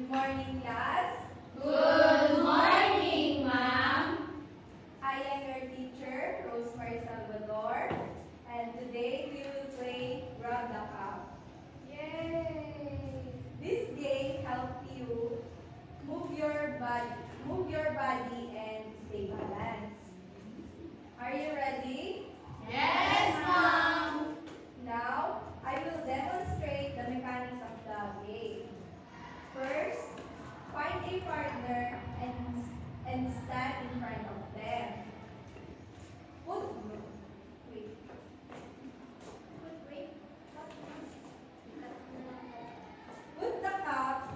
Good morning, class. Good morning, ma'am. I am your teacher, Rosemary Salvador, and today we will play Grab the Cup. Yay! This game helps you move your body and stay balanced. Are you ready? Yes, ma'am. Now, I will demonstrate the mechanics of the game. First, find a partner and stand in front of them. Put wait. Put the cup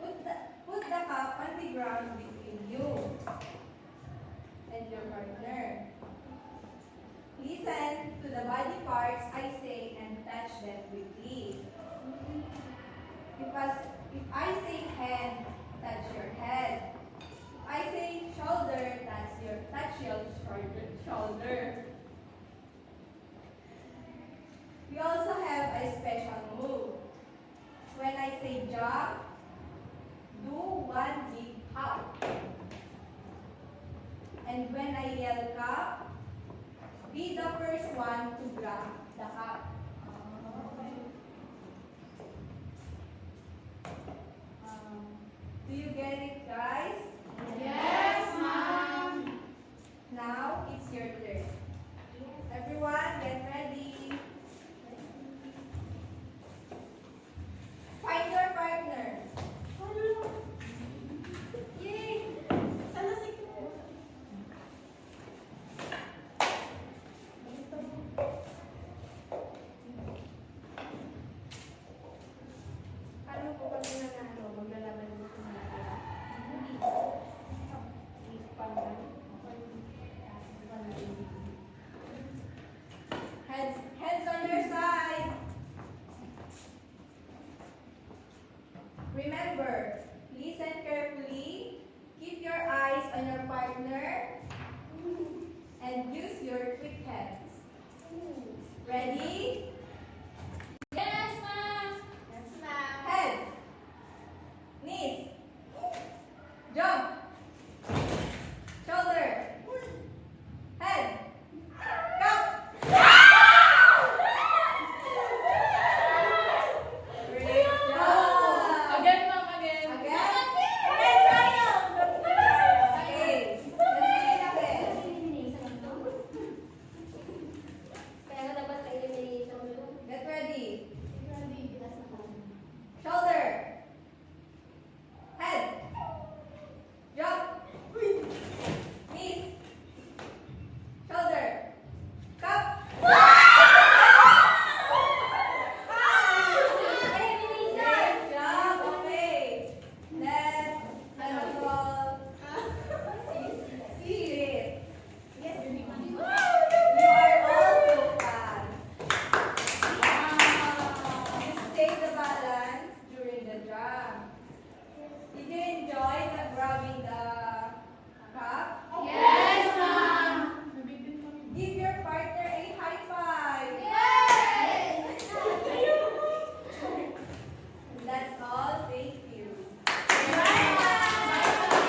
put the cup on the ground between you and your partner. Listen to the body parts I say and touch them quickly. If I say head, touch your head. If I say shoulder, touch your shoulder. We also have a special move. When I say jump, do one big hop. And when I yell cup, be the first one to grab the cup. Do you get it, guys?